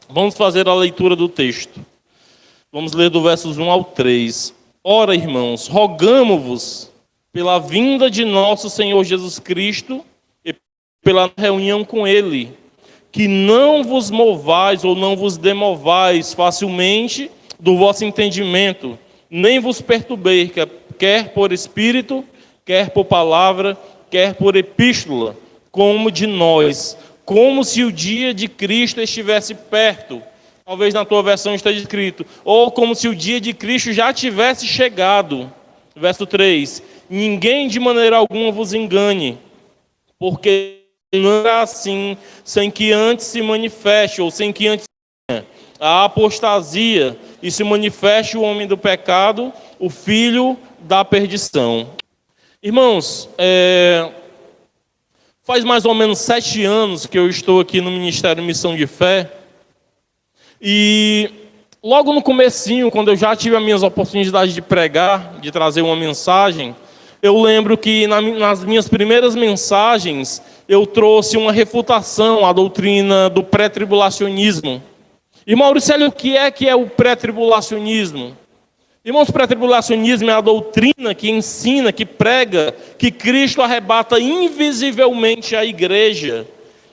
Vamos fazer a leitura do texto. Vamos ler do versos 1 ao 3. Ora, irmãos, rogamo-vos pela vinda de nosso Senhor Jesus Cristo e pela reunião com Ele, que não vos movais ou não vos demovais facilmente do vosso entendimento, nem vos perturbeis, quer por espírito, quer por palavra, quer por epístola, como de nós, como se o dia de Cristo estivesse perto. Talvez na tua versão esteja escrito, ou como se o dia de Cristo já tivesse chegado. Verso 3, ninguém de maneira alguma vos engane, porque não é assim, sem que antes se manifeste, ou sem que antes tenha a apostasia, e se manifeste o homem do pecado, o filho da perdição. Irmãos, faz mais ou menos 7 anos que eu estou aqui no Ministério Missão de Fé, e logo no comecinho, quando eu já tive as minhas oportunidades de pregar, de trazer uma mensagem, eu lembro que nas minhas primeiras mensagens, eu trouxe uma refutação à doutrina do pré-tribulacionismo. Irmão Auricélio, o que é o pré-tribulacionismo? Irmãos, o pré-tribulacionismo é a doutrina que ensina, que prega, que Cristo arrebata invisivelmente a igreja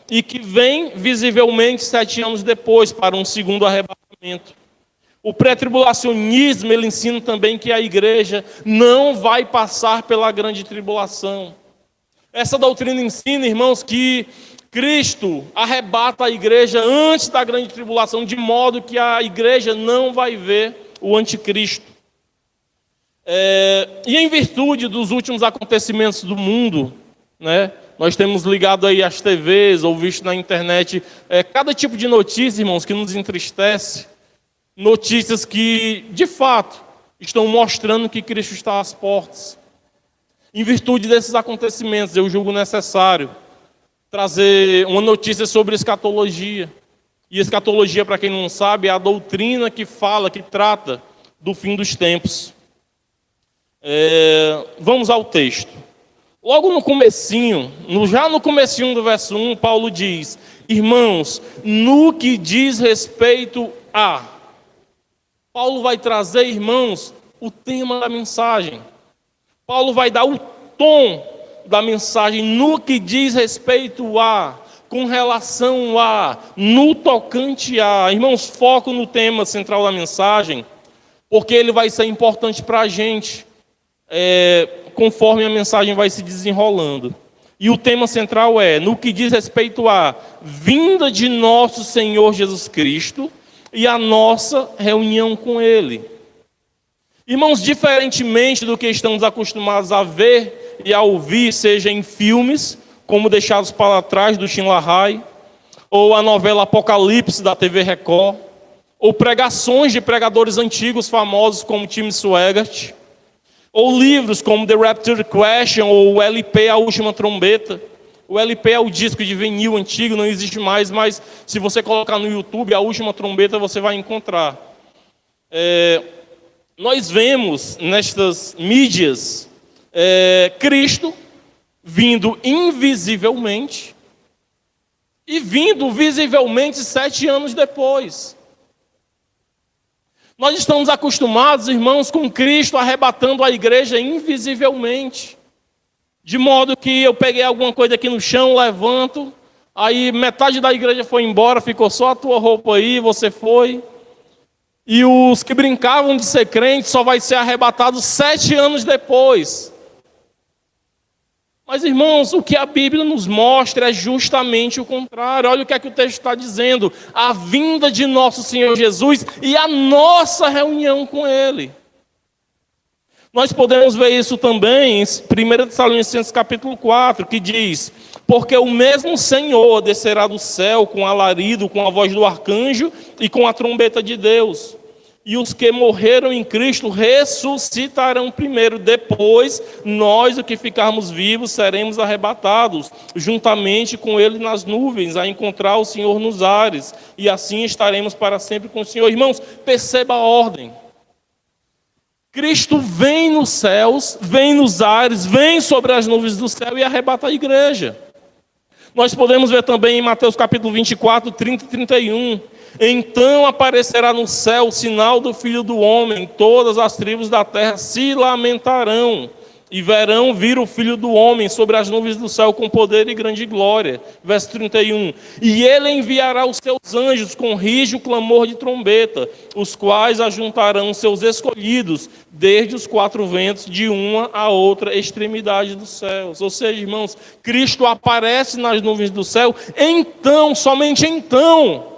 e que vem visivelmente 7 anos depois para um segundo arrebatamento. O pré-tribulacionismo, ele ensina também que a igreja não vai passar pela grande tribulação. Essa doutrina ensina, irmãos, que Cristo arrebata a igreja antes da grande tribulação, de modo que a igreja não vai ver o anticristo. E em virtude dos últimos acontecimentos do mundo, né, nós temos ligado aí às TVs ou visto na internet cada tipo de notícia, irmãos, que nos entristece. Notícias que, de fato, estão mostrando que Cristo está às portas. Em virtude desses acontecimentos, eu julgo necessário trazer uma notícia sobre escatologia. E escatologia, para quem não sabe, é a doutrina que fala, que trata do fim dos tempos. Vamos ao texto. Logo no comecinho, já no comecinho do verso 1, Paulo diz: irmãos, no que diz respeito a... Paulo vai trazer, irmãos, o tema da mensagem. Paulo vai dar o tom da mensagem no que diz respeito a, com relação a, no tocante a. Irmãos, foco no tema central da mensagem, porque ele vai ser importante para a gente, conforme a mensagem vai se desenrolando. E o tema central é, no que diz respeito a vinda de nosso Senhor Jesus Cristo e a nossa reunião com Ele. Irmãos, diferentemente do que estamos acostumados a ver e a ouvir, seja em filmes, como Deixados para Trás, do Tim LaHaye, ou a novela Apocalipse, da TV Record, ou pregações de pregadores antigos famosos como Tim Swaggart, ou livros como The Rapture Question, ou o LP A Última Trombeta. O LP é o disco de vinil antigo, não existe mais, mas se você colocar no YouTube A Última Trombeta, você vai encontrar. Nós vemos nestas mídias Cristo vindo invisivelmente e vindo visivelmente 7 anos depois. Nós estamos acostumados, irmãos, com Cristo arrebatando a igreja invisivelmente. De modo que eu peguei alguma coisa aqui no chão, levanto, aí metade da igreja foi embora, ficou só a tua roupa aí, você foi. E os que brincavam de ser crente só vai ser arrebatado 7 anos depois. Mas, irmãos, o que a Bíblia nos mostra é justamente o contrário. Olha o que é que o texto está dizendo. A vinda de nosso Senhor Jesus e a nossa reunião com Ele. Nós podemos ver isso também em 1 Tessalonicenses capítulo 4, que diz: porque o mesmo Senhor descerá do céu com alarido, com a voz do arcanjo e com a trombeta de Deus. E os que morreram em Cristo ressuscitarão primeiro. Depois, nós, os que ficarmos vivos, seremos arrebatados, juntamente com Ele nas nuvens, a encontrar o Senhor nos ares. E assim estaremos para sempre com o Senhor. Irmãos, perceba a ordem. Cristo vem nos céus, vem nos ares, vem sobre as nuvens do céu e arrebata a igreja. Nós podemos ver também em Mateus capítulo 24, 30 e 31, Então aparecerá no céu o sinal do Filho do Homem, todas as tribos da terra se lamentarão, e verão vir o Filho do Homem sobre as nuvens do céu com poder e grande glória. Verso 31. E ele enviará os seus anjos com rígido clamor de trombeta, os quais ajuntarão seus escolhidos desde os quatro ventos, de uma a outra extremidade dos céus. Ou seja, irmãos, Cristo aparece nas nuvens do céu, então, somente então,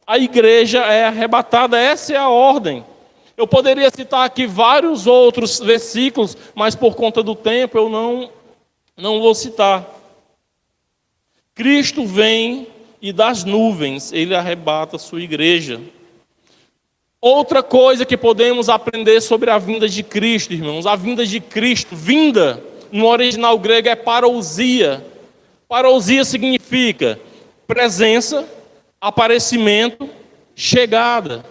a igreja é arrebatada. Essa é a ordem. Eu poderia citar aqui vários outros versículos, mas por conta do tempo eu não vou citar. Cristo vem e das nuvens ele arrebata a sua igreja. Outra coisa que podemos aprender sobre a vinda de Cristo, irmãos, a vinda de Cristo, vinda, no original grego é parousia. Parousia significa presença, aparecimento, chegada.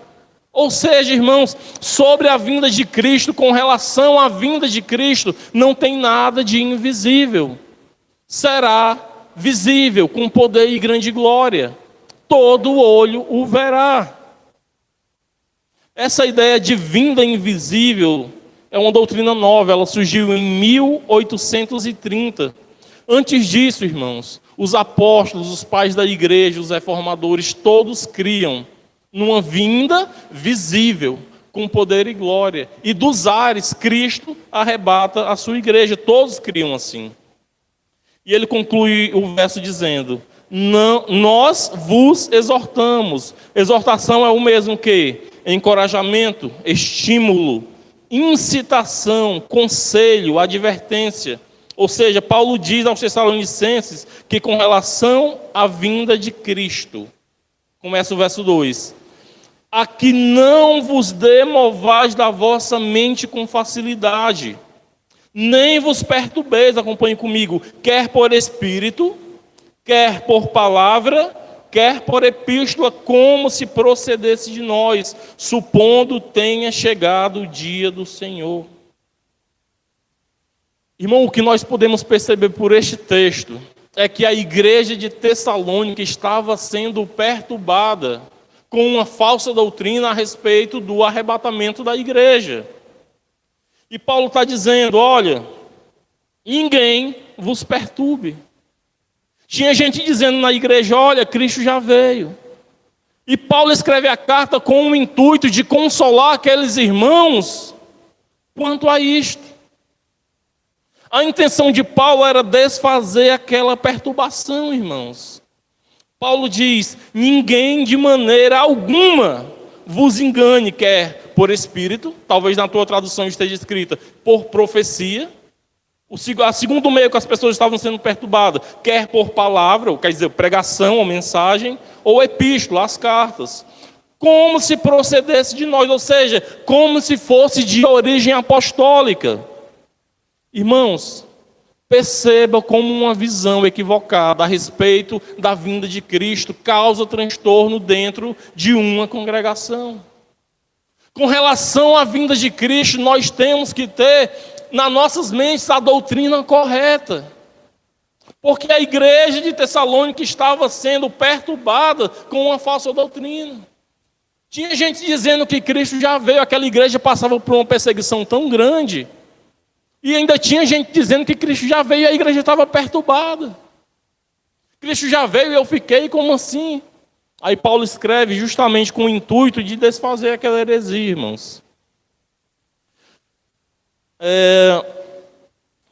Ou seja, irmãos, sobre a vinda de Cristo, com relação à vinda de Cristo, não tem nada de invisível. Será visível, com poder e grande glória. Todo olho o verá. Essa ideia de vinda invisível é uma doutrina nova, ela surgiu em 1830. Antes disso, irmãos, os apóstolos, os pais da igreja, os reformadores, todos criam numa vinda visível, com poder e glória. E dos ares, Cristo arrebata a sua igreja. Todos criam assim. E ele conclui o verso dizendo: nós vos exortamos. Exortação é o mesmo que encorajamento, estímulo, incitação, conselho, advertência. Ou seja, Paulo diz aos Tessalonicenses que com relação à vinda de Cristo, começa o verso 2: a que não vos demovais da vossa mente com facilidade, nem vos perturbeis, acompanhe comigo, quer por espírito, quer por palavra, quer por epístola, como se procedesse de nós, supondo tenha chegado o dia do Senhor. Irmão, o que nós podemos perceber por este texto é que a igreja de Tessalônica estava sendo perturbada com uma falsa doutrina a respeito do arrebatamento da igreja. E Paulo está dizendo: olha, ninguém vos perturbe. Tinha gente dizendo na igreja: olha, Cristo já veio. E Paulo escreve a carta com o intuito de consolar aqueles irmãos quanto a isto. A intenção de Paulo era desfazer aquela perturbação, irmãos. Paulo diz: ninguém de maneira alguma vos engane, quer por espírito, talvez na tua tradução esteja escrita por profecia, o segundo meio que as pessoas estavam sendo perturbadas, quer por palavra, ou quer dizer, pregação ou mensagem, ou epístola, as cartas, como se procedesse de nós, ou seja, como se fosse de origem apostólica. Irmãos, perceba como uma visão equivocada a respeito da vinda de Cristo causa transtorno dentro de uma congregação. Com relação à vinda de Cristo, nós temos que ter nas nossas mentes a doutrina correta. Porque a igreja de Tessalônica estava sendo perturbada com uma falsa doutrina. Tinha gente dizendo que Cristo já veio, aquela igreja passava por uma perseguição tão grande. E ainda tinha gente dizendo que Cristo já veio e a igreja estava perturbada. Cristo já veio e eu fiquei, como assim? Aí Paulo escreve justamente com o intuito de desfazer aquela heresia, irmãos.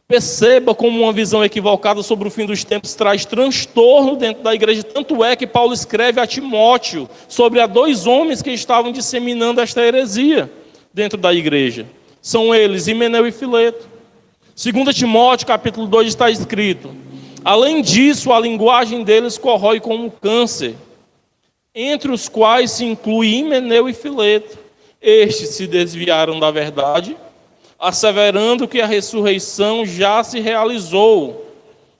Perceba como uma visão equivocada sobre o fim dos tempos traz transtorno dentro da igreja. Tanto é que Paulo escreve a Timóteo sobre a 2 homens que estavam disseminando esta heresia dentro da igreja. São eles, Himeneu e Fileto. 2 Timóteo, capítulo 2, está escrito: além disso, a linguagem deles corrói como câncer, entre os quais se inclui Himeneu e Fileto. Estes se desviaram da verdade, asseverando que a ressurreição já se realizou,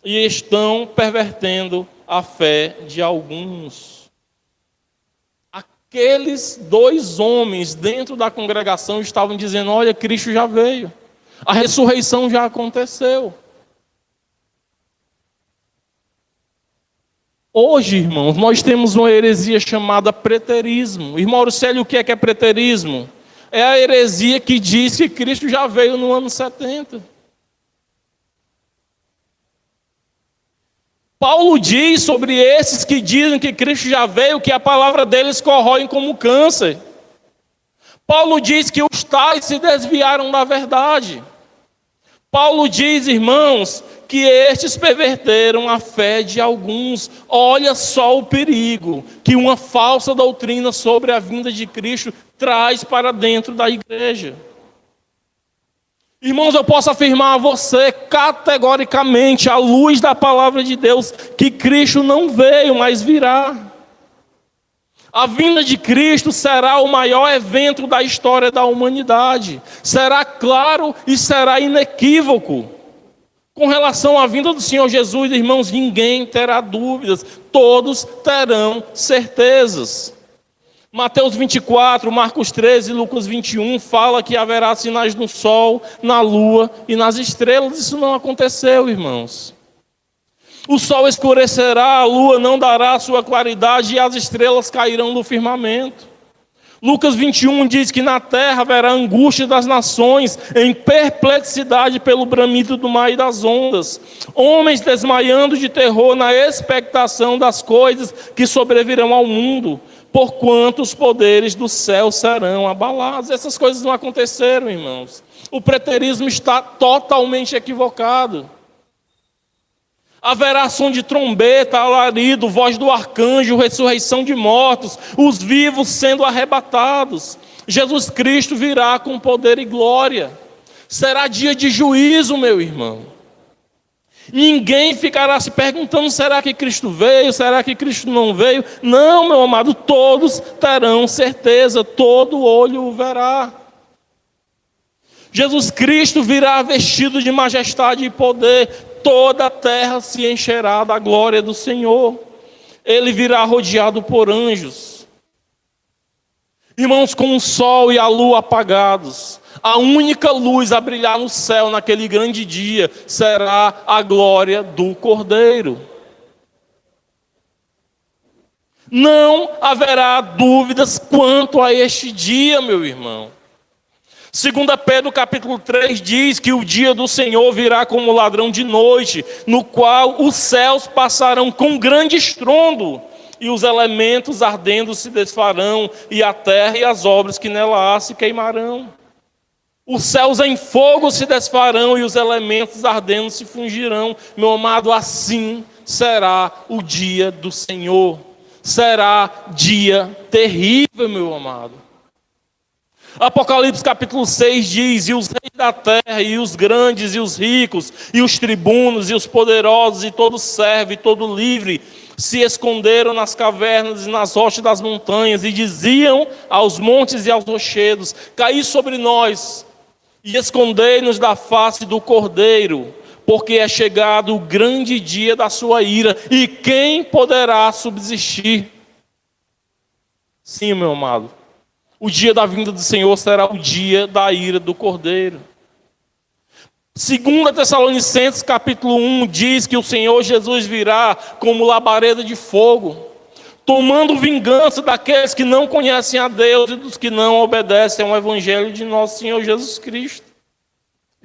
e estão pervertendo a fé de alguns. Aqueles 2 homens dentro da congregação estavam dizendo: olha, Cristo já veio, a ressurreição já aconteceu. Hoje, irmãos, nós temos uma heresia chamada preterismo. Irmão Auricélio, o que é preterismo? É a heresia que diz que Cristo já veio no ano 70. Paulo diz sobre esses que dizem que Cristo já veio, que a palavra deles corrói como câncer. Paulo diz que os tais se desviaram da verdade. Paulo diz, irmãos, que estes perverteram a fé de alguns. Olha só o perigo que uma falsa doutrina sobre a vinda de Cristo traz para dentro da igreja. Irmãos, eu posso afirmar a você categoricamente, à luz da palavra de Deus, que Cristo não veio, mas virá. A vinda de Cristo será o maior evento da história da humanidade. Será claro e será inequívoco. Com relação à vinda do Senhor Jesus, irmãos, ninguém terá dúvidas. Todos terão certezas. Mateus 24, Marcos 13 e Lucas 21 fala que haverá sinais no sol, na lua e nas estrelas. Isso não aconteceu, irmãos. O sol escurecerá, a lua não dará sua claridade e as estrelas cairão do firmamento. Lucas 21 diz que na terra haverá angústia das nações, em perplexidade pelo bramido do mar e das ondas. Homens desmaiando de terror na expectação das coisas que sobrevirão ao mundo, porquanto os poderes do céu serão abalados. Essas coisas não aconteceram, irmãos. O preterismo está totalmente equivocado. Haverá som de trombeta, alarido, voz do arcanjo, ressurreição de mortos, os vivos sendo arrebatados. Jesus Cristo virá com poder e glória. Será dia de juízo, meu irmão. Ninguém ficará se perguntando, será que Cristo veio? Será que Cristo não veio? Não, meu amado, todos terão certeza, todo olho o verá. Jesus Cristo virá vestido de majestade e poder, toda a terra se encherá da glória do Senhor. Ele virá rodeado por anjos. Irmãos, com o sol e a lua apagados, a única luz a brilhar no céu naquele grande dia será a glória do Cordeiro. Não haverá dúvidas quanto a este dia, meu irmão. 2 Pedro capítulo 3 diz que o dia do Senhor virá como ladrão de noite, no qual os céus passarão com grande estrondo, e os elementos ardendo se desfarão, e a terra e as obras que nela há se queimarão. Os céus em fogo se desfarão, e os elementos ardendo se fungirão. Meu amado, assim será o dia do Senhor. Será dia terrível, meu amado. Apocalipse capítulo 6 diz: e os reis da terra, e os grandes, e os ricos, e os tribunos, e os poderosos, e todo servo, e todo livre, se esconderam nas cavernas e nas rochas das montanhas, e diziam aos montes e aos rochedos: caí sobre nós, e escondei-nos da face do Cordeiro, porque é chegado o grande dia da sua ira, e quem poderá subsistir? Sim, meu amado. O dia da vinda do Senhor será o dia da ira do Cordeiro. 2 Tessalonicenses capítulo 1 diz que o Senhor Jesus virá como labareda de fogo, tomando vingança daqueles que não conhecem a Deus e dos que não obedecem ao Evangelho de nosso Senhor Jesus Cristo.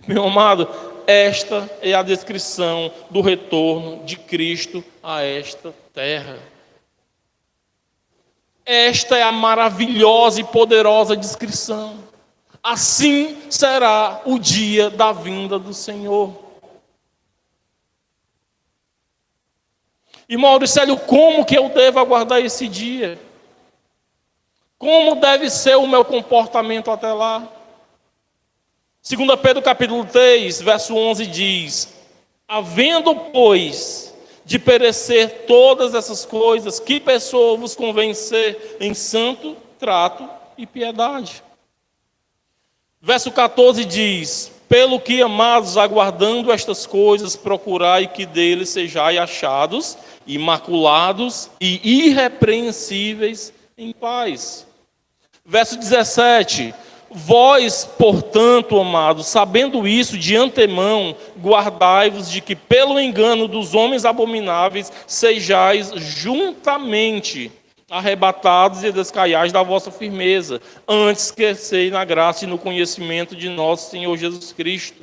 Meu amado, esta é a descrição do retorno de Cristo a esta terra. Esta é a maravilhosa e poderosa descrição. Assim será o dia da vinda do Senhor. Irmão Auricélio, como que eu devo aguardar esse dia? Como deve ser o meu comportamento até lá? 2 Pedro capítulo 3, verso 11 diz: havendo, pois, de perecer todas essas coisas, que pessoa vos convencer em santo trato e piedade? Verso 14 diz: pelo que, amados, aguardando estas coisas, procurai que deles sejais achados, imaculados e irrepreensíveis em paz. Verso 17: Vós, portanto, amados, sabendo isso de antemão, guardai-vos de que pelo engano dos homens abomináveis sejais juntamente arrebatados e descaiais da vossa firmeza, antes crescei na graça e no conhecimento de nosso Senhor Jesus Cristo.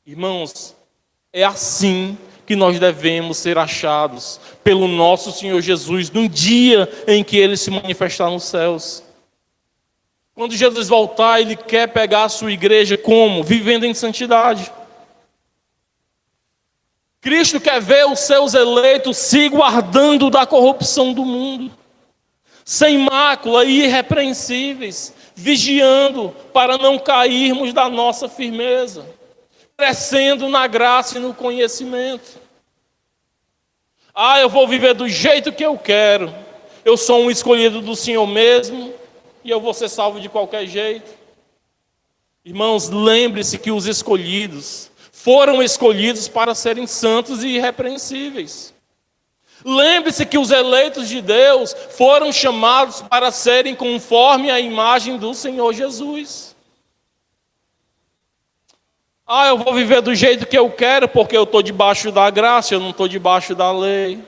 Irmãos, é assim que nós devemos ser achados pelo nosso Senhor Jesus no dia em que Ele se manifestar nos céus. Quando Jesus voltar, Ele quer pegar a sua igreja como? Vivendo em santidade. Cristo quer ver os seus eleitos se guardando da corrupção do mundo, sem mácula e irrepreensíveis, vigiando para não cairmos da nossa firmeza, crescendo na graça e no conhecimento. Eu vou viver do jeito que eu quero, eu sou um escolhido do Senhor mesmo, e eu vou ser salvo de qualquer jeito. Irmãos, lembre-se que os escolhidos foram escolhidos para serem santos e irrepreensíveis. Lembre-se que os eleitos de Deus foram chamados para serem conforme a imagem do Senhor Jesus. Eu vou viver do jeito que eu quero porque eu estou debaixo da graça, eu não estou debaixo da lei.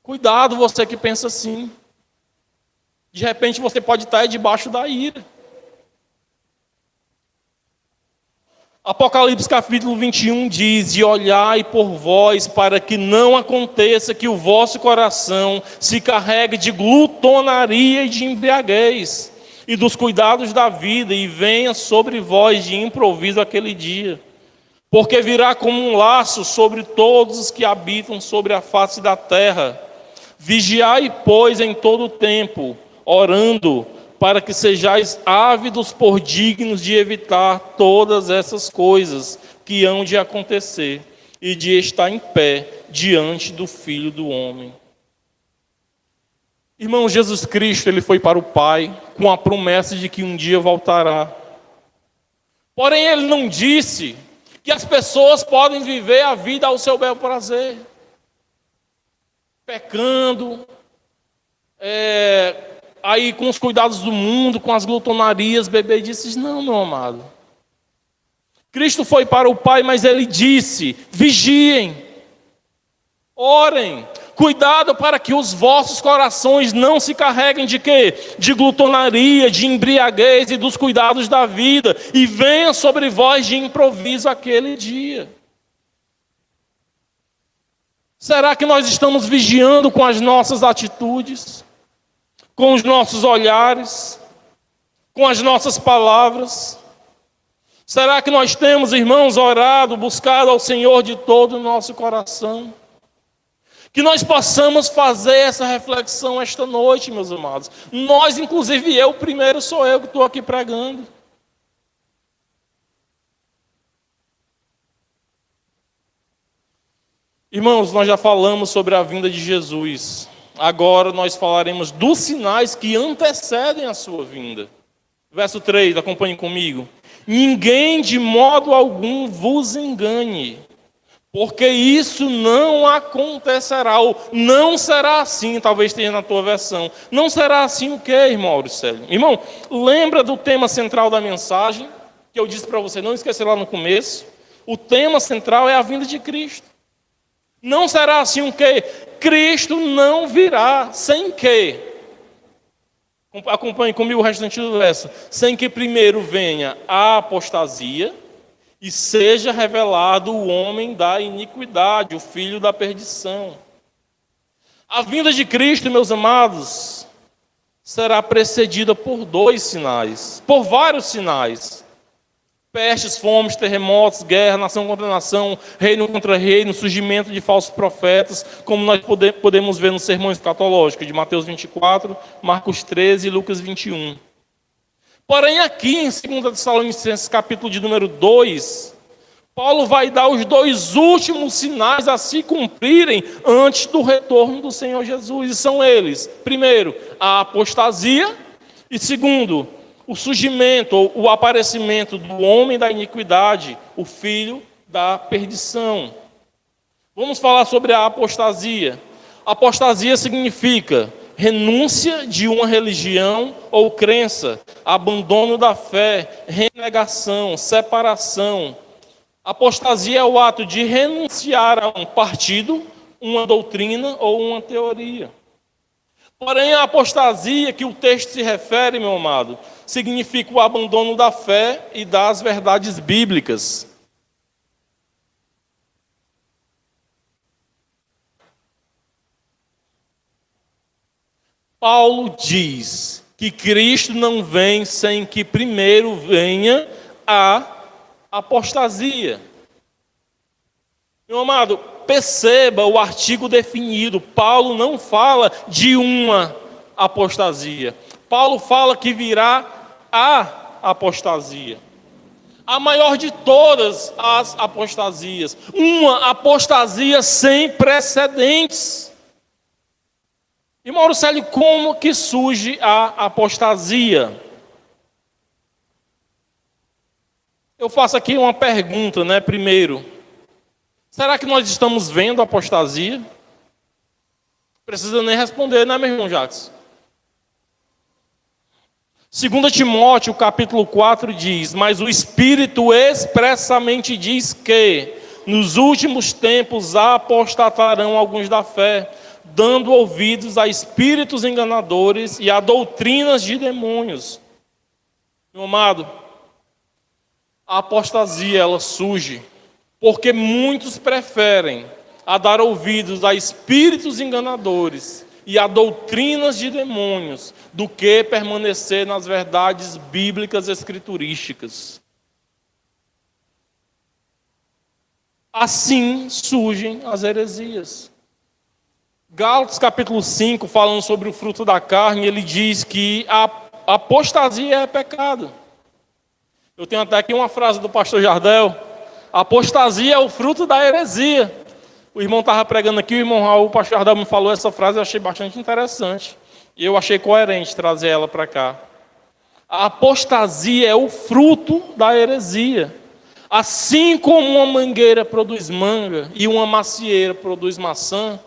Cuidado você que pensa assim. De repente você pode estar debaixo da ira. Apocalipse capítulo 21 diz: e olhai por vós para que não aconteça que o vosso coração se carregue de glutonaria e de embriaguez, e dos cuidados da vida, e venha sobre vós de improviso aquele dia. Porque virá como um laço sobre todos os que habitam sobre a face da terra. Vigiai, pois, em todo o tempo, orando, para que sejais ávidos por dignos de evitar todas essas coisas que hão de acontecer, e de estar em pé diante do Filho do Homem. Irmão, Jesus Cristo, Ele foi para o Pai com a promessa de que um dia voltará. Porém, Ele não disse que as pessoas podem viver a vida ao seu bel prazer, pecando, aí com os cuidados do mundo, com as glutonarias, bebedices. Não, meu amado. Cristo foi para o Pai, mas Ele disse: vigiem, orem, cuidado para que os vossos corações não se carreguem de quê? De glutonaria, de embriaguez e dos cuidados da vida, e venha sobre vós de improviso aquele dia. Será que nós estamos vigiando com as nossas atitudes, com os nossos olhares, com as nossas palavras? Será que nós temos, irmãos, orado, buscado ao Senhor de todo o nosso coração? Que nós possamos fazer essa reflexão esta noite, meus amados. Nós, inclusive eu, primeiro sou eu que estou aqui pregando. Irmãos, nós já falamos sobre a vinda de Jesus. Agora nós falaremos dos sinais que antecedem a sua vinda. Verso 3, acompanhem comigo. Ninguém de modo algum vos engane, porque isso não acontecerá, ou não será assim, talvez esteja na tua versão. Não será assim o quê, irmão Auricélio? Irmão, lembra do tema central da mensagem, que eu disse para você não esquecer lá no começo? O tema central é a vinda de Cristo. Não será assim o quê? Cristo não virá sem que, acompanhe comigo o restante do verso, sem que primeiro venha a apostasia e seja revelado o homem da iniquidade, o filho da perdição. A vinda de Cristo, meus amados, será precedida por dois sinais, por vários sinais. Pestes, fomes, terremotos, guerra, nação contra nação, reino contra reino, surgimento de falsos profetas, como nós podemos ver nos sermões escatológicos de Mateus 24, Marcos 13 e Lucas 21. Porém, aqui em 2 Tessalonicenses, capítulo de número 2, Paulo vai dar os dois últimos sinais a se cumprirem antes do retorno do Senhor Jesus. E são eles: primeiro, a apostasia, e segundo, o surgimento, ou o aparecimento do homem da iniquidade, o filho da perdição. Vamos falar sobre a apostasia. Apostasia significa renúncia de uma religião ou crença, abandono da fé, renegação, separação. Apostasia é o ato de renunciar a um partido, uma doutrina ou uma teoria. Porém, a apostasia que o texto se refere, meu amado, significa o abandono da fé e das verdades bíblicas. Paulo diz que Cristo não vem sem que primeiro venha a apostasia. Meu amado, perceba o artigo definido. Paulo não fala de uma apostasia. Paulo fala que virá a apostasia. A maior de todas as apostasias. Uma apostasia sem precedentes. E Mauricélio, como que surge a apostasia? Eu faço aqui uma pergunta, primeiro. Será que nós estamos vendo a apostasia? Precisa nem responder, meu irmão Jacques? 2 Timóteo, capítulo 4, diz: mas o Espírito expressamente diz que nos últimos tempos apostatarão alguns da fé, dando ouvidos a espíritos enganadores e a doutrinas de demônios. Meu amado, a apostasia, ela surge porque muitos preferem a dar ouvidos a espíritos enganadores e a doutrinas de demônios do que permanecer nas verdades bíblicas escriturísticas. Assim surgem as heresias. Gálatas capítulo 5, falando sobre o fruto da carne, ele diz que a apostasia é pecado. Eu tenho até aqui uma frase do pastor Jardel: a apostasia é o fruto da heresia. O irmão estava pregando aqui, o irmão Raul, o pastor Jardel me falou essa frase, eu achei bastante interessante. E eu achei coerente trazer ela para cá. A apostasia é o fruto da heresia. Assim como uma mangueira produz manga e uma macieira produz maçã,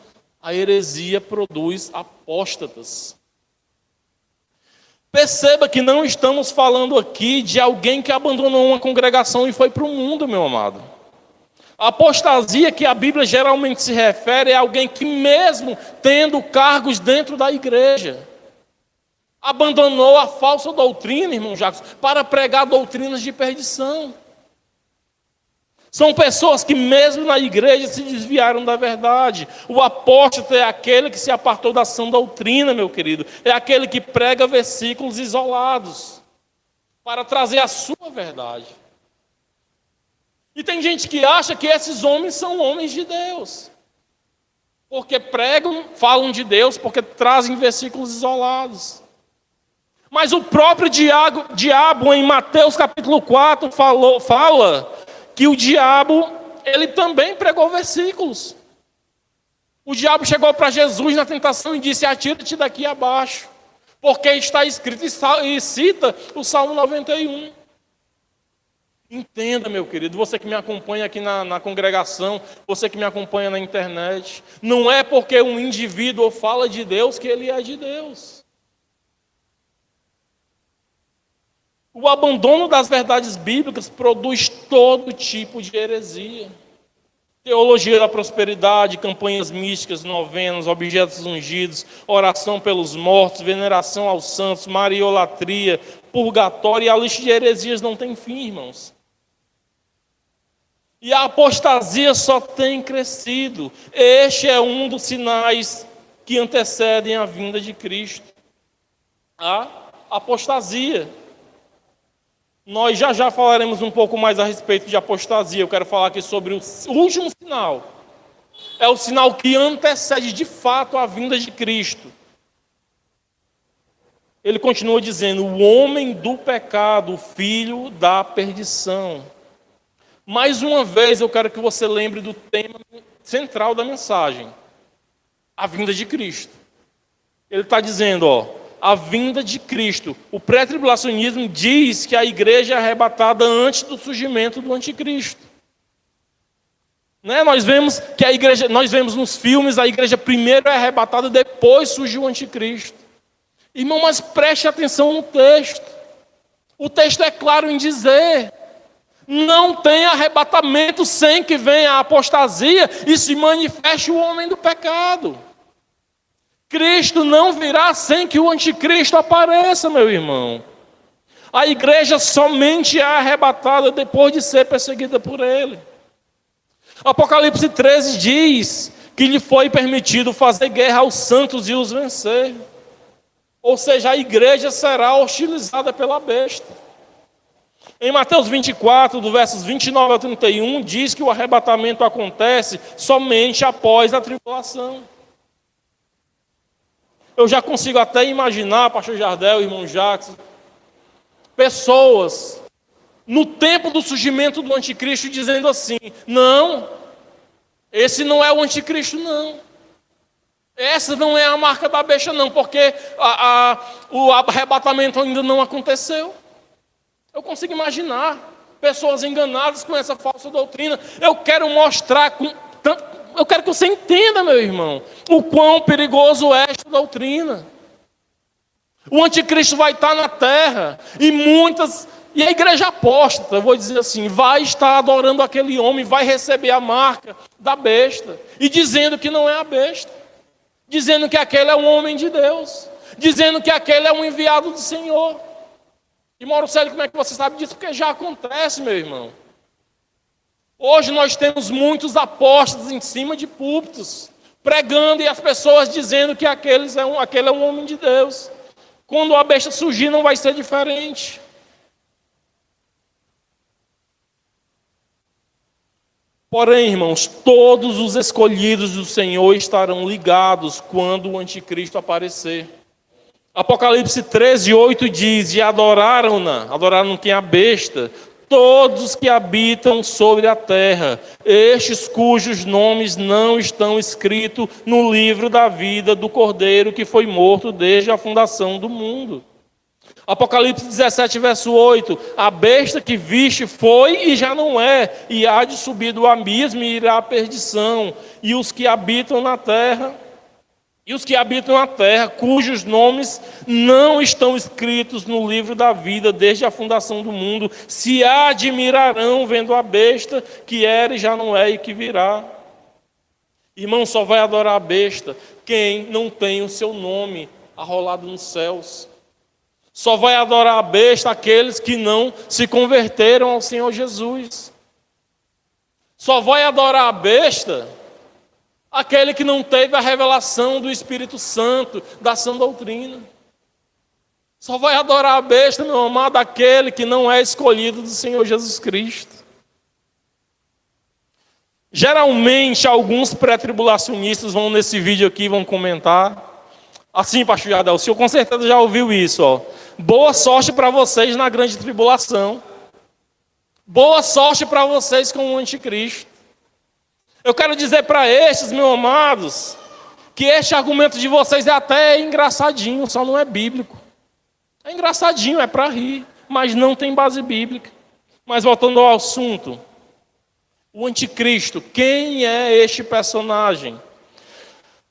a heresia produz apóstatas. Perceba que não estamos falando aqui de alguém que abandonou uma congregação e foi para o mundo, meu amado. A apostasia que a Bíblia geralmente se refere é alguém que, mesmo tendo cargos dentro da igreja, abandonou a falsa doutrina, irmão Jacques, para pregar doutrinas de perdição. São pessoas que mesmo na igreja se desviaram da verdade. O apóstata é aquele que se apartou da sã doutrina, meu querido. É aquele que prega versículos isolados para trazer a sua verdade. E tem gente que acha que esses homens são homens de Deus. Porque pregam, falam de Deus, porque trazem versículos isolados. Mas o próprio diabo em Mateus capítulo 4 fala que o diabo, ele também pregou versículos. O diabo chegou para Jesus na tentação e disse: atira-te daqui abaixo, porque está escrito, e cita o Salmo 91. Entenda, meu querido, você que me acompanha aqui na congregação, você que me acompanha na internet, não é porque um indivíduo fala de Deus que ele é de Deus. O abandono das verdades bíblicas produz todo tipo de heresia. Teologia da prosperidade, campanhas místicas, novenas, objetos ungidos, oração pelos mortos, veneração aos santos, mariolatria, purgatório, e a lista de heresias não tem fim, irmãos. E a apostasia só tem crescido. Este é um dos sinais que antecedem a vinda de Cristo. A apostasia. Nós já falaremos um pouco mais a respeito de apostasia. Eu quero falar aqui sobre o último sinal. É o sinal que antecede de fato a vinda de Cristo. Ele continua dizendo: o homem do pecado, o filho da perdição. Mais uma vez eu quero que você lembre do tema central da mensagem: a vinda de Cristo. Ele está dizendo, a vinda de Cristo. O pré-tribulacionismo diz que a igreja é arrebatada antes do surgimento do anticristo. Né? Nós vemos que a igreja, nós vemos nos filmes, a igreja primeiro é arrebatada, depois surge o anticristo. Irmão, mas preste atenção no texto. O texto é claro em dizer: não tem arrebatamento sem que venha a apostasia e se manifeste o homem do pecado. Cristo não virá sem que o anticristo apareça, meu irmão. A igreja somente é arrebatada depois de ser perseguida por ele. Apocalipse 13 diz que lhe foi permitido fazer guerra aos santos e os vencer. Ou seja, a igreja será hostilizada pela besta. Em Mateus 24, do versos 29 a 31, diz que o arrebatamento acontece somente após a tribulação. Eu já consigo até imaginar, pastor Jardel, irmão Jackson, pessoas no tempo do surgimento do anticristo dizendo assim: não, esse não é o anticristo não. Essa não é a marca da besta não, porque o arrebatamento ainda não aconteceu. Eu consigo imaginar pessoas enganadas com essa falsa doutrina. Eu quero mostrar, eu quero que você entenda, meu irmão, o quão perigoso é esta doutrina. O anticristo vai estar na terra e a igreja apóstata, eu vou dizer assim, vai estar adorando aquele homem, vai receber a marca da besta e dizendo que não é a besta, dizendo que aquele é um homem de Deus, dizendo que aquele é um enviado do Senhor. E Mauro Célio, como é que você sabe disso? Porque já acontece, meu irmão. Hoje nós temos muitos apóstolos em cima de púlpitos, pregando e as pessoas dizendo que aquele é um homem de Deus. Quando a besta surgir não vai ser diferente. Porém, irmãos, todos os escolhidos do Senhor estarão ligados quando o anticristo aparecer. Apocalipse 13, 8 diz: e adoraram quem? A besta, todos os que habitam sobre a terra, estes cujos nomes não estão escritos no livro da vida do Cordeiro que foi morto desde a fundação do mundo. Apocalipse 17, verso 8: a besta que viste foi e já não é, e há de subir do abismo e irá à perdição, e os que habitam na terra, cujos nomes não estão escritos no livro da vida desde a fundação do mundo, se admirarão vendo a besta que era e já não é e que virá. Irmão, só vai adorar a besta quem não tem o seu nome arrolado nos céus. Só vai adorar a besta aqueles que não se converteram ao Senhor Jesus. Só vai adorar a besta aquele que não teve a revelação do Espírito Santo, da sã doutrina. Só vai adorar a besta, meu amado, aquele que não é escolhido do Senhor Jesus Cristo. Geralmente, alguns pré-tribulacionistas vão nesse vídeo aqui, vão comentar. Assim, pastor Jardel, o senhor com certeza já ouviu isso, ó. Boa sorte para vocês na grande tribulação. Boa sorte para vocês com o anticristo. Eu quero dizer para estes, meus amados, que este argumento de vocês é até engraçadinho, só não é bíblico. É engraçadinho, é para rir, mas não tem base bíblica. Mas voltando ao assunto, o anticristo, quem é este personagem?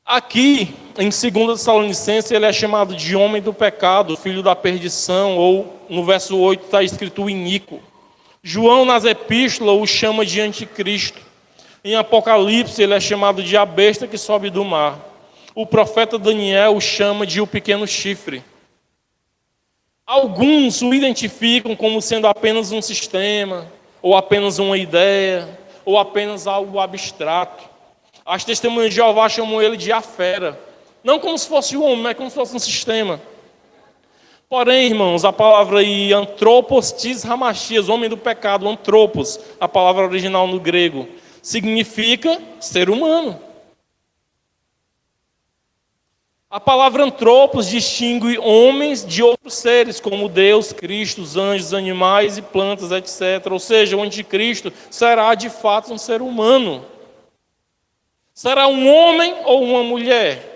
Aqui, em 2 Tessalonicenses, ele é chamado de homem do pecado, filho da perdição, ou no verso 8 está escrito iníquo. João, nas epístolas, o chama de anticristo. Em Apocalipse, ele é chamado de a besta que sobe do mar. O profeta Daniel o chama de o pequeno chifre. Alguns o identificam como sendo apenas um sistema, ou apenas uma ideia, ou apenas algo abstrato. As testemunhas de Jeová chamam ele de a fera. Não como se fosse um homem, mas como se fosse um sistema. Porém, irmãos, a palavra aí, antropos tis hamachias, homem do pecado, antropos, a palavra original no grego, significa ser humano. A palavra antropos distingue homens de outros seres, como Deus, Cristo, os anjos, animais e plantas, etc. Ou seja, o anticristo será de fato um ser humano. Será um homem ou uma mulher?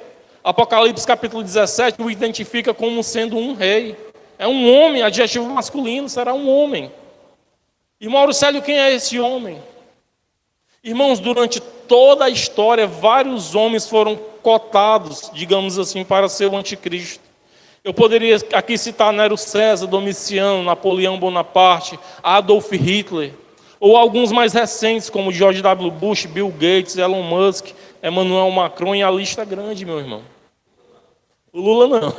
Apocalipse capítulo 17 o identifica como sendo um rei. É um homem, adjetivo masculino, será um homem. E Mauro Célio, quem é esse homem? Irmãos, durante toda a história, vários homens foram cotados, digamos assim, para ser o anticristo. Eu poderia aqui citar Nero César, Domiciano, Napoleão Bonaparte, Adolf Hitler, ou alguns mais recentes, como George W. Bush, Bill Gates, Elon Musk, Emmanuel Macron, e a lista é grande, meu irmão. O Lula não.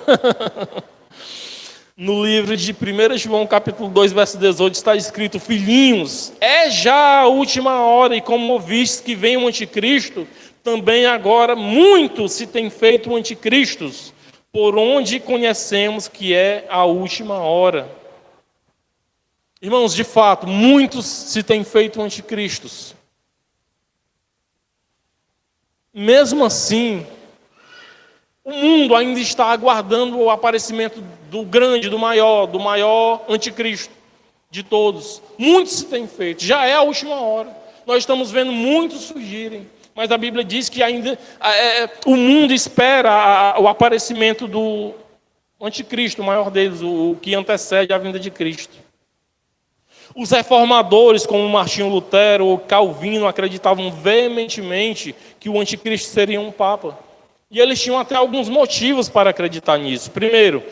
No livro de 1 João, capítulo 2, verso 18, está escrito: filhinhos, é já a última hora, e como ouvistes que vem o anticristo, também agora muitos se têm feito anticristos, por onde conhecemos que é a última hora. Irmãos, de fato, muitos se têm feito anticristos. Mesmo assim, o mundo ainda está aguardando o aparecimento do grande, do maior anticristo de todos. Muitos se têm feito, já é a última hora. Nós estamos vendo muitos surgirem, mas a Bíblia diz que ainda o mundo espera o aparecimento do anticristo, o maior deles, o que antecede a vinda de Cristo. Os reformadores, como Martinho Lutero ou Calvino, acreditavam veementemente que o anticristo seria um papa. E eles tinham até alguns motivos para acreditar nisso. Primeiro,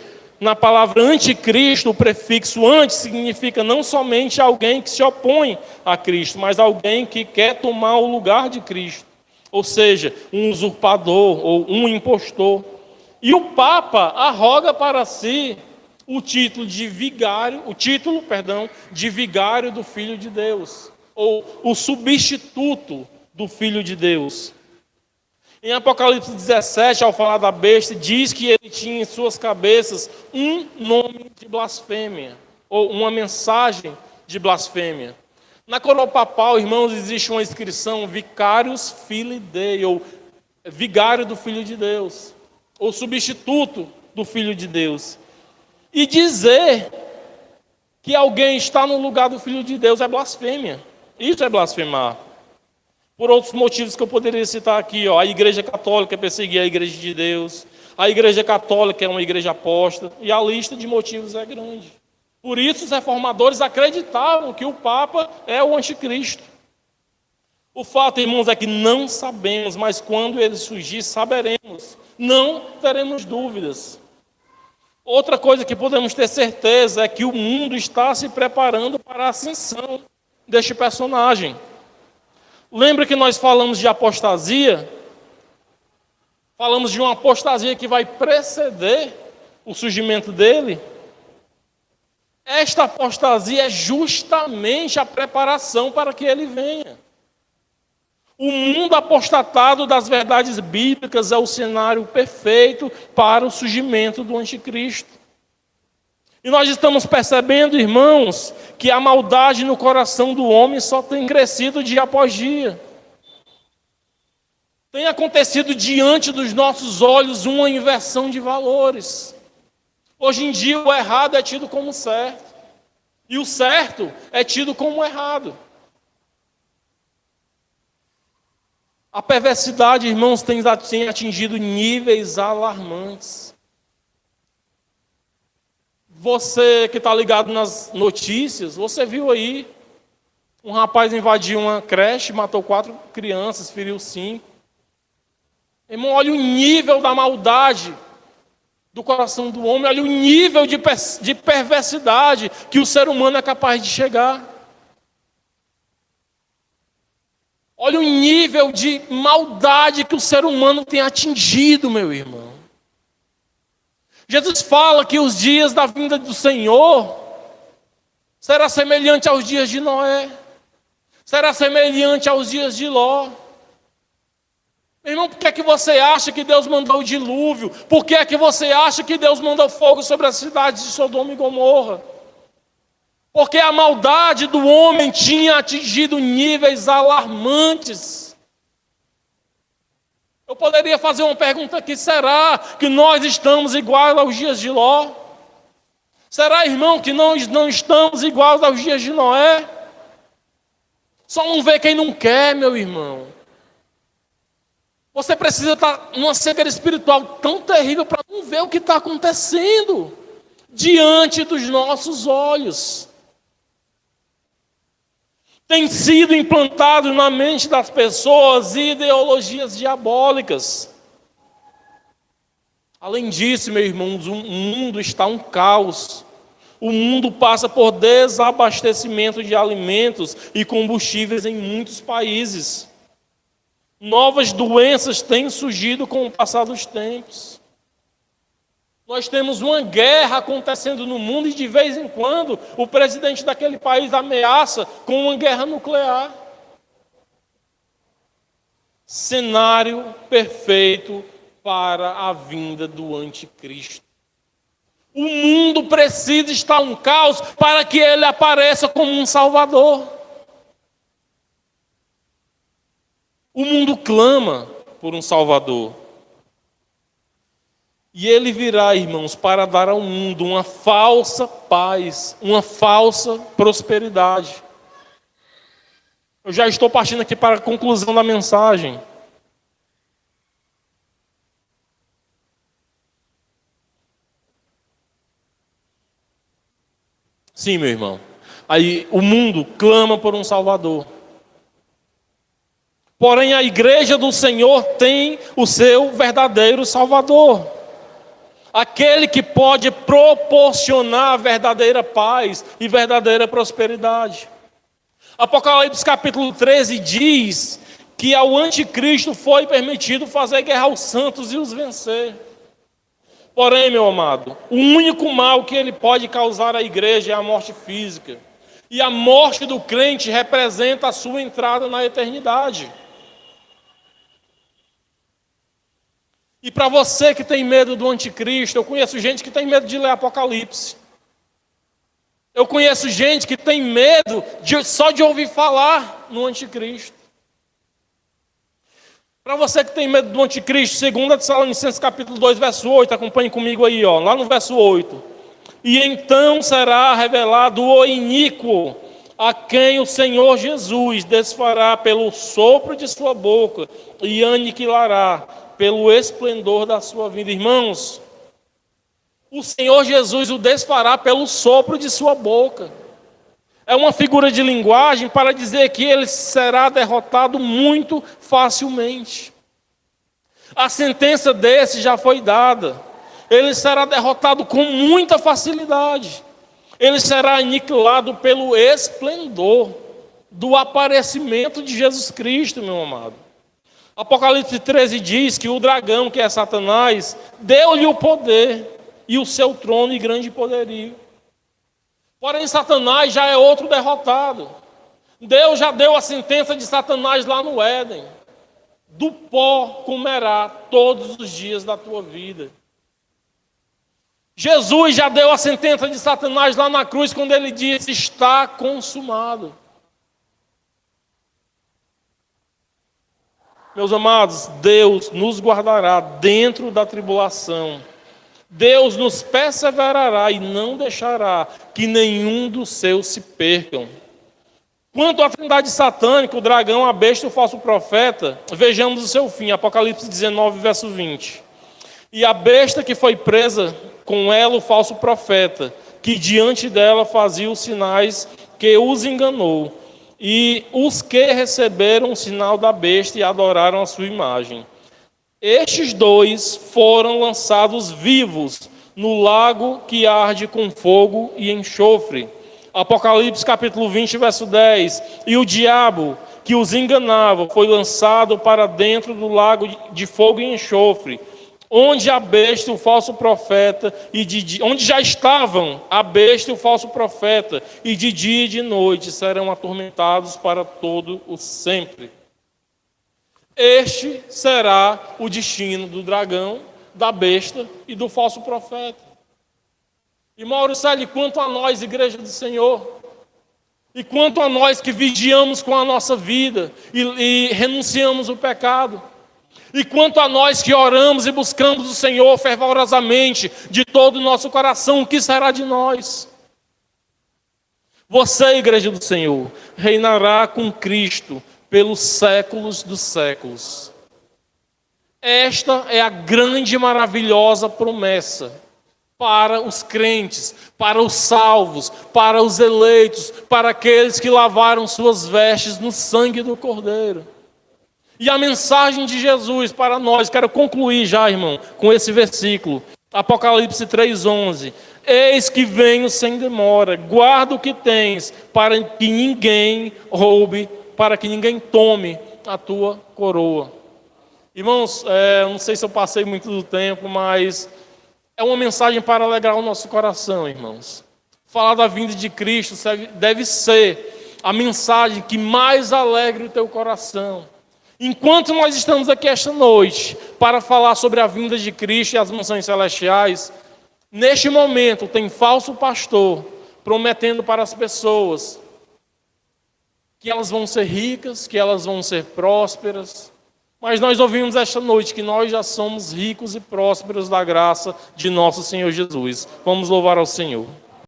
na palavra anticristo, o prefixo anti significa não somente alguém que se opõe a Cristo, mas alguém que quer tomar o lugar de Cristo. Ou seja, um usurpador ou um impostor. E o Papa arroga para si o título de vigário do Filho de Deus, ou o substituto do Filho de Deus. Em Apocalipse 17, ao falar da besta, diz que ele tinha em suas cabeças um nome de blasfêmia, ou uma mensagem de blasfêmia. Na coroa papal, irmãos, existe uma inscrição Vicarius Filii Dei, ou vigário do Filho de Deus, ou substituto do Filho de Deus. E dizer que alguém está no lugar do Filho de Deus é blasfêmia. Isso é blasfemar. Por outros motivos que eu poderia citar aqui, a Igreja Católica perseguia a Igreja de Deus, a Igreja Católica é uma igreja apóstata, e a lista de motivos é grande. Por isso os reformadores acreditavam que o Papa é o anticristo. O fato, irmãos, é que não sabemos, mas quando ele surgir, saberemos. Não teremos dúvidas. Outra coisa que podemos ter certeza é que o mundo está se preparando para a ascensão deste personagem. Lembra que nós falamos de apostasia? Falamos de uma apostasia que vai preceder o surgimento dele. Esta apostasia é justamente a preparação para que ele venha. O mundo apostatado das verdades bíblicas é o cenário perfeito para o surgimento do anticristo. E nós estamos percebendo, irmãos, que a maldade no coração do homem só tem crescido dia após dia. Tem acontecido diante dos nossos olhos uma inversão de valores. Hoje em dia o errado é tido como certo, e o certo é tido como errado. A perversidade, irmãos, tem atingido níveis alarmantes. Você que está ligado nas notícias, você viu aí, um rapaz invadiu uma creche, matou 4 crianças, feriu 5. Irmão, olha o nível da maldade do coração do homem, olha o nível de perversidade que o ser humano é capaz de chegar. Olha o nível de maldade que o ser humano tem atingido, meu irmão. Jesus fala que os dias da vinda do Senhor será semelhante aos dias de Noé, será semelhante aos dias de Ló. Meu irmão, por que é que você acha que Deus mandou o dilúvio? Por que é que você acha que Deus mandou fogo sobre as cidades de Sodoma e Gomorra? Porque a maldade do homem tinha atingido níveis alarmantes. Eu poderia fazer uma pergunta aqui: será que nós estamos iguais aos dias de Ló? Será, irmão, que nós não estamos iguais aos dias de Noé? Só não vê quem não quer, meu irmão. Você precisa estar numa cegueira espiritual tão terrível para não ver o que está acontecendo diante dos nossos olhos. Tem sido implantado na mente das pessoas ideologias diabólicas. Além disso, meus irmãos, o mundo está um caos. O mundo passa por desabastecimento de alimentos e combustíveis em muitos países. Novas doenças têm surgido com o passar dos tempos. Nós temos uma guerra acontecendo no mundo e de vez em quando o presidente daquele país ameaça com uma guerra nuclear. Cenário perfeito para a vinda do anticristo. O mundo precisa estar um caos para que ele apareça como um salvador. O mundo clama por um salvador. E ele virá, irmãos, para dar ao mundo uma falsa paz, uma falsa prosperidade. Eu já estou partindo aqui para a conclusão da mensagem. Sim, meu irmão. Aí o mundo clama por um Salvador. Porém, a igreja do Senhor tem o seu verdadeiro Salvador. Aquele que pode proporcionar verdadeira paz e verdadeira prosperidade. Apocalipse capítulo 13 diz que ao anticristo foi permitido fazer guerra aos santos e os vencer. Porém, meu amado, o único mal que ele pode causar à igreja é a morte física. E a morte do crente representa a sua entrada na eternidade. E para você que tem medo do anticristo, eu conheço gente que tem medo de ler Apocalipse. Eu conheço gente que tem medo só de ouvir falar no anticristo. Para você que tem medo do anticristo, 2 Tessalonicenses capítulo 2, verso 8, acompanhe comigo aí, lá no verso 8. E então será revelado o iníquo, a quem o Senhor Jesus desfará pelo sopro de sua boca e aniquilará pelo esplendor da sua vida. Irmãos, o Senhor Jesus o desfará pelo sopro de sua boca. É uma figura de linguagem para dizer que ele será derrotado muito facilmente. A sentença desse já foi dada. Ele será derrotado com muita facilidade. Ele será aniquilado pelo esplendor do aparecimento de Jesus Cristo, meu amado. Apocalipse 13 diz que o dragão, que é Satanás, deu-lhe o poder e o seu trono e grande poderio. Porém, Satanás já é outro derrotado. Deus já deu a sentença de Satanás lá no Éden. Do pó comerá todos os dias da tua vida. Jesus já deu a sentença de Satanás lá na cruz, quando ele disse: está consumado. Meus amados, Deus nos guardará dentro da tribulação. Deus nos perseverará e não deixará que nenhum dos seus se percam. Quanto à trindade satânica, o dragão, a besta e o falso profeta, vejamos o seu fim, Apocalipse 19, verso 20. E a besta que foi presa, com ela o falso profeta, que diante dela fazia os sinais que os enganou, e os que receberam o sinal da besta e adoraram a sua imagem. Estes dois foram lançados vivos no lago que arde com fogo e enxofre. Apocalipse capítulo 20, verso 10. E o diabo que os enganava foi lançado para dentro do lago de fogo e enxofre, onde a besta e o falso profeta, onde já estavam a besta e o falso profeta, e de dia e de noite serão atormentados para todo o sempre. Este será o destino do dragão, da besta e do falso profeta. E Mauricélio, quanto a nós, igreja do Senhor, e quanto a nós que vigiamos com a nossa vida e renunciamos o pecado, e quanto a nós que oramos e buscamos o Senhor fervorosamente, de todo o nosso coração, o que será de nós? Você, igreja do Senhor, reinará com Cristo pelos séculos dos séculos. Esta é a grande e maravilhosa promessa para os crentes, para os salvos, para os eleitos, para aqueles que lavaram suas vestes no sangue do Cordeiro. E a mensagem de Jesus para nós, quero concluir já, irmão, com esse versículo, Apocalipse 3:11. Eis que venho sem demora, guarda o que tens, para que ninguém roube, para que ninguém tome a tua coroa. Irmãos, não sei se eu passei muito do tempo, mas é uma mensagem para alegrar o nosso coração, irmãos. Falar da vinda de Cristo deve ser a mensagem que mais alegre o teu coração. Enquanto nós estamos aqui esta noite para falar sobre a vinda de Cristo e as mansões celestiais, neste momento tem falso pastor prometendo para as pessoas que elas vão ser ricas, que elas vão ser prósperas. Mas nós ouvimos esta noite que nós já somos ricos e prósperos da graça de nosso Senhor Jesus. Vamos louvar ao Senhor.